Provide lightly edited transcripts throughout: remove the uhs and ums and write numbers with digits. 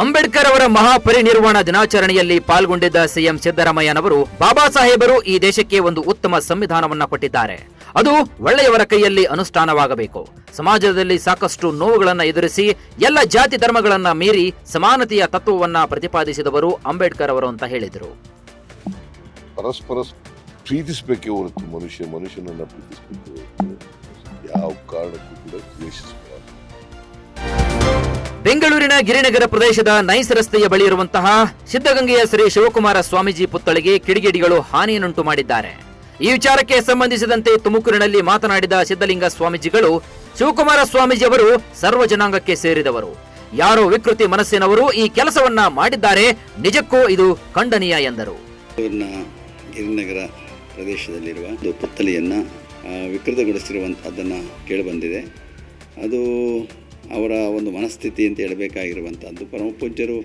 ಅಂಬೇಡ್ಕರ್ ಅವರ ಮಹಾಪರಿನಿರ್ವಾಣ ದಿನಾಚರಣೆಯಲ್ಲಿ ಪಾಲ್ಗೊಂಡಿದ್ದ ಸಿಎಂ ಸಿದ್ದರಾಮಯ್ಯನವರು ಬಾಬಾ ಸಾಹೇಬರು ಈ ದೇಶಕ್ಕೆ ಒಂದು ಉತ್ತಮ ಸಂವಿಧಾನವನ್ನ ಕೊಟ್ಟಿದ್ದಾರೆ. ಅದು ಒಳ್ಳೆಯವರ ಕೈಯಲ್ಲಿ ಅನುಷ್ಠಾನವಾಗಬೇಕು. ಸಮಾಜದಲ್ಲಿ ಸಾಕಷ್ಟು ನೋವುಗಳನ್ನು ಎದುರಿಸಿ ಎಲ್ಲ ಜಾತಿ ಧರ್ಮಗಳನ್ನ ಮೀರಿ ಸಮಾನತೆಯ ತತ್ವವನ್ನ ಪ್ರತಿಪಾದಿಸಿದವರು ಅಂಬೇಡ್ಕರ್ ಅವರು ಅಂತ ಹೇಳಿದರು. ಪರಸ್ಪರ ಪ್ರೀತಿಸಬೇಕೆ ಹೊರತು ಮನುಷ್ಯನನ್ನ ಪ್ರೀತಿಸಬೇಕು, ಯಾವ ಕಾರಣಕ್ಕೂ ಕೂಡ ದ್ವೇಷಿಸಬಾರದು. ಬೆಂಗಳೂರಿನ ಗಿರಿನಗರ ಪ್ರದೇಶದ ನೈಸ್ ರಸ್ತೆಯ ಬಳಿ ಇರುವಂತಹ ಸಿದ್ಧಗಂಗೆಯ ಶ್ರೀ ಶಿವಕುಮಾರ ಸ್ವಾಮೀಜಿ ಪುತ್ಥಳಿಗೆ ಕಿಡಿಗೇಡಿಗಳು ಹಾನಿಯನ್ನುಂಟು ಮಾಡಿದ್ದಾರೆ. ಈ ವಿಚಾರಕ್ಕೆ ಸಂಬಂಧಿಸಿದಂತೆ ತುಮಕೂರಿನಲ್ಲಿ ಮಾತನಾಡಿದ ಸಿದ್ಧಲಿಂಗ ಸ್ವಾಮೀಜಿಗಳು, ಶಿವಕುಮಾರ ಸ್ವಾಮೀಜಿ ಅವರು ಸರ್ವ ಜನಾಂಗಕ್ಕೆ ಸೇರಿದವರು, ಯಾರೋ ವಿಕೃತಿ ಮನಸ್ಸಿನವರು ಈ ಕೆಲಸವನ್ನ ಮಾಡಿದ್ದಾರೆ, ನಿಜಕ್ಕೂ ಇದು ಖಂಡನೀಯ ಎಂದರು. ಗಿರಿನಗರ ಪ್ರದೇಶದಲ್ಲಿರುವ ಒಂದು ಪುತ್ಥಳಿಯನ್ನು ವಿಕೃತಗೊಳಿಸಿರುವಂಥದ್ದನ್ನು ಕೇಳಿಬಂದಿದೆ. ಅದು ಅವರ ಒಂದು ಮನಸ್ಥಿತಿ ಅಂತ ಹೇಳಬೇಕಾಗಿರುವಂಥದ್ದು. ಪರಮಪೂಜ್ಯರು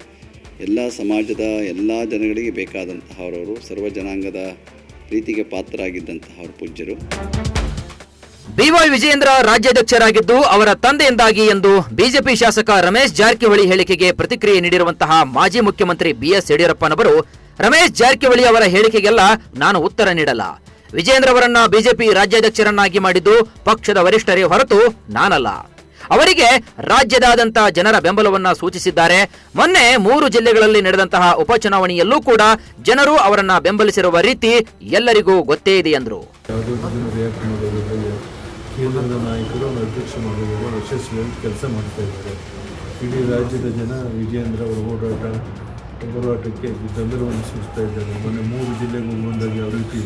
ಎಲ್ಲ ಸಮಾಜದ ಎಲ್ಲ ಜನಗಳಿಗೆ ಬೇಕಾದಂತಹವರವರು, ಸರ್ವ ಜನಾಂಗದ ಪ್ರೀತಿಗೆ ಪಾತ್ರರಾಗಿದ್ದಂತಹ ಪೂಜ್ಯರು. ಬಿವೈ ವಿಜಯೇಂದ್ರ ರಾಜ್ಯಾಧ್ಯಕ್ಷರಾಗಿದ್ದು ಅವರ ತಂದೆಯಿಂದಾಗಿ ಎಂದು ಬಿಜೆಪಿ ಶಾಸಕ ರಮೇಶ್ ಜಾರಕಿಹೊಳಿ ಹೇಳಿಕೆಗೆ ಪ್ರತಿಕ್ರಿಯೆ ನೀಡಿರುವಂತಹ ಮಾಜಿ ಮುಖ್ಯಮಂತ್ರಿ ಬಿಎಸ್ ಯಡಿಯೂರಪ್ಪನವರು, ರಮೇಶ್ ಜಾರಕಿಹೊಳಿ ಅವರ ಹೇಳಿಕೆಗೆಲ್ಲ ನಾನು ಉತ್ತರ ನೀಡಲ್ಲ. ವಿಜಯೇಂದ್ರ ಅವರನ್ನ ಬಿಜೆಪಿ ರಾಜ್ಯಾಧ್ಯಕ್ಷರನ್ನಾಗಿ ಮಾಡಿದ್ದು ಪಕ್ಷದ ವರಿಷ್ಠರೇ ಹೊರತು ನಾನಲ್ಲ. ಅವರಿಗೆ ರಾಜ್ಯದಾದ್ಯಂತ ಜನರ ಬೆಂಬಲವನ್ನ ಸೂಚಿಸಿದ್ದಾರೆ. ಮೊನ್ನೆ 3 ಜಿಲ್ಲೆಗಳಲ್ಲಿ ನಡೆದಂತಹ ಉಪಚುನಾವಣೆಯಲ್ಲೂ ಕೂಡ ಜನರು ಅವರನ್ನ ಬೆಂಬಲಿಸಿರುವ ರೀತಿ ಎಲ್ಲರಿಗೂ ಗೊತ್ತೇ ಇದೆ ಎಂದರು. ಕೇಂದ್ರದ ನಾಯಕರು ಅಧ್ಯಕ್ಷ ಮಾಡುವ ಯಶಸ್ವಿಯಾಗಿ ಕೆಲಸ ಮಾಡ್ತಾ ಇದ್ದಾರೆ. ಇಡೀ ರಾಜ್ಯದ ಜನ ವಿಜಯೇಂದ್ರ ಅವರ ಹೋರಾಟಕ್ಕೆ ಬೆಂಬಲವನ್ನು ಸೂಚಿಸ್ತಾ ಇದ್ದಾರೆ. ಮೊನ್ನೆ 3 ಜಿಲ್ಲೆಗೂ ಬಂದಾಗ ಯಾವ ರೀತಿ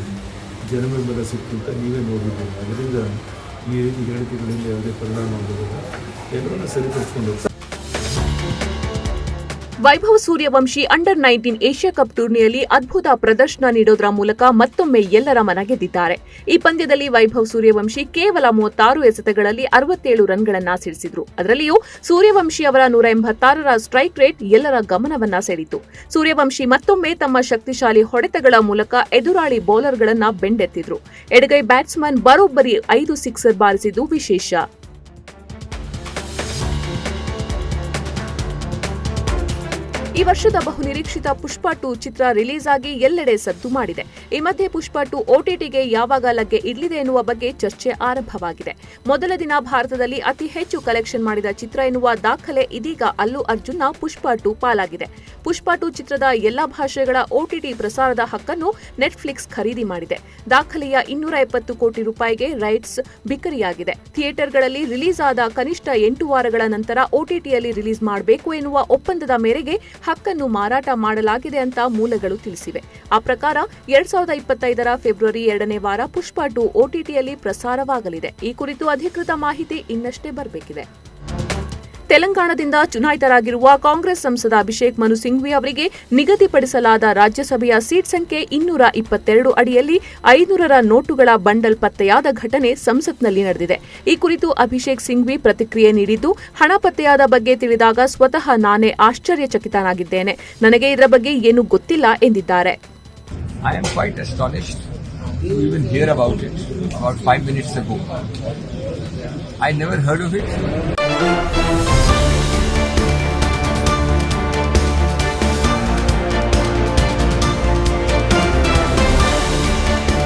ಜನಬೆಂಬಲ ಸಿಕ್ಕಿಂತ ನೀವೇ ನೋಡಿದ್ದೀರಿ. ಅದರಿಂದ ಈ ಹೇಳಿಕೆಗಳಿಂದ ಯಾವುದೇ ಪರಿಣಾಮ ಆಗುವುದಿಲ್ಲ. ಎಲ್ಲರನ್ನ ಸರಿಪಡಿಸಿಕೊಂಡು ವೈಭವ್ ಸೂರ್ಯವಂಶಿ ಅಂಡರ್-19 ಏಷ್ಯಾ ಕಪ್ ಟೂರ್ನಿಯಲ್ಲಿ ಅದ್ಭುತ ಪ್ರದರ್ಶನ ನೀಡೋದರ ಮೂಲಕ ಮತ್ತೊಮ್ಮೆ ಎಲ್ಲರ ಮನ ಗೆದ್ದಿದ್ದಾರೆ. ಈ ಪಂದ್ಯದಲ್ಲಿ ವೈಭವ್ ಸೂರ್ಯವಂಶಿ ಕೇವಲ 36 ಎಸೆತಗಳಲ್ಲಿ 67 ರನ್ಗಳನ್ನ ಸಿಡಿಸಿದ್ರು. ಅದರಲ್ಲಿಯೂ ಸೂರ್ಯವಂಶಿ ಅವರ 186ರ ಸ್ಟ್ರೈಕ್ ರೇಟ್ ಎಲ್ಲರ ಗಮನವನ್ನ ಸೆಳೆಯಿತು. ಸೂರ್ಯವಂಶಿ ಮತ್ತೊಮ್ಮೆ ತಮ್ಮ ಶಕ್ತಿಶಾಲಿ ಹೊಡೆತಗಳ ಮೂಲಕ ಎದುರಾಳಿ ಬೌಲರ್ಗಳನ್ನ ಬೆಂಡೆತ್ತಿದ್ರು. ಎಡಗೈ ಬ್ಯಾಟ್ಸ್ಮನ್ ಬರೋಬ್ಬರಿ 5 ಸಿಕ್ಸರ್ ಬಾರಿಸಿದ್ದು ವಿಶೇಷ. ಈ ವರ್ಷದ ಬಹುನಿರೀಕ್ಷಿತ ಪುಷ್ಪ 2 ಚಿತ್ರ ರಿಲೀಸ್ ಆಗಿ ಎಲ್ಲೆಡೆ ಸದ್ದು ಮಾಡಿದೆ. ಈ ಮಧ್ಯೆ ಪುಷ್ಪ 2 OTTಗೆ ಯಾವಾಗ ಲಗ್ಗೆ ಇಡಲಿದೆ ಎನ್ನುವ ಬಗ್ಗೆ ಚರ್ಚೆ ಆರಂಭವಾಗಿದೆ. ಮೊದಲ ದಿನ ಭಾರತದಲ್ಲಿ ಅತಿ ಹೆಚ್ಚು ಕಲೆಕ್ಷನ್ ಮಾಡಿದ ಚಿತ್ರ ಎನ್ನುವ ದಾಖಲೆ ಇದೀಗ ಅಲ್ಲು ಅರ್ಜುನ್ನ ಪುಷ್ಪ 2 ಪಾಲಾಗಿದೆ. ಪುಷ್ಪ 2 ಚಿತ್ರದ ಎಲ್ಲಾ ಭಾಷೆಗಳ OTT ಪ್ರಸಾರದ ಹಕ್ಕನ್ನು ನೆಟ್ಫ್ಲಿಕ್ಸ್ ಖರೀದಿ ಮಾಡಿದೆ. ದಾಖಲೆಯ 270 ಕೋಟಿ ರೂಪಾಯಿಗೆ ರೈಟ್ಸ್ ಬಿಕರಿಯಾಗಿದೆ. ಥಿಯೇಟರ್ಗಳಲ್ಲಿ ರಿಲೀಸ್ ಆದ ಕನಿಷ್ಠ 8 ವಾರಗಳ ನಂತರ OTTಯಲ್ಲಿ ರಿಲೀಸ್ ಮಾಡಬೇಕು ಎನ್ನುವ ಒಪ್ಪಂದದ ಮೇರೆಗೆ ಹಕ್ಕನ್ನು ಮಾರಾಟ ಮಾಡಲಾಗಿದೆ ಅಂತ ಮೂಲಗಳು ತಿಳಿಸಿವೆ. ಆ ಪ್ರಕಾರ 2025ರ ಫೆಬ್ರವರಿ 2ನೇ ವಾರ ಪುಷ್ಪ 2 OTTಯಲ್ಲಿ ಪ್ರಸಾರವಾಗಲಿದೆ. ಈ ಕುರಿತು ಅಧಿಕೃತ ಮಾಹಿತಿ ಇನ್ನಷ್ಟೇ ಬರಬೇಕಿದೆ. ತೆಲಂಗಾಣದಿಂದ ಚುನಾಯಿತರಾಗಿರುವ ಕಾಂಗ್ರೆಸ್ ಸಂಸದ ಅಭಿಷೇಕ್ ಮನು ಸಿಂಘ್ವಿ ಅವರಿಗೆ ನಿಗದಿಪಡಿಸಲಾದ ರಾಜ್ಯಸಭೆಯ ಸೀಟ್ ಸಂಖ್ಯೆ 222 ಅಡಿಯಲ್ಲಿ 500ರ ನೋಟುಗಳ ಬಂಡಲ್ ಪತ್ತೆಯಾದ ಘಟನೆ ಸಂಸತ್ನಲ್ಲಿ ನಡೆದಿದೆ. ಈ ಕುರಿತು ಅಭಿಷೇಕ್ ಸಿಂಘ್ವಿ ಪ್ರತಿಕ್ರಿಯೆ ನೀಡಿದ್ದು, ಹಣ ಪತ್ತೆಯಾದ ಬಗ್ಗೆ ತಿಳಿದಾಗ ಸ್ವತಃ ನಾನೇ ಆಶ್ಚರ್ಯಚಕಿತನಾಗಿದ್ದೇನೆ. ನನಗೆ ಇದರ ಬಗ್ಗೆ ಏನೂ ಗೊತ್ತಿಲ್ಲ ಎಂದಿದ್ದಾರೆ. I am quite astonished to even hear about it about 5 minutes ago. I never heard of it.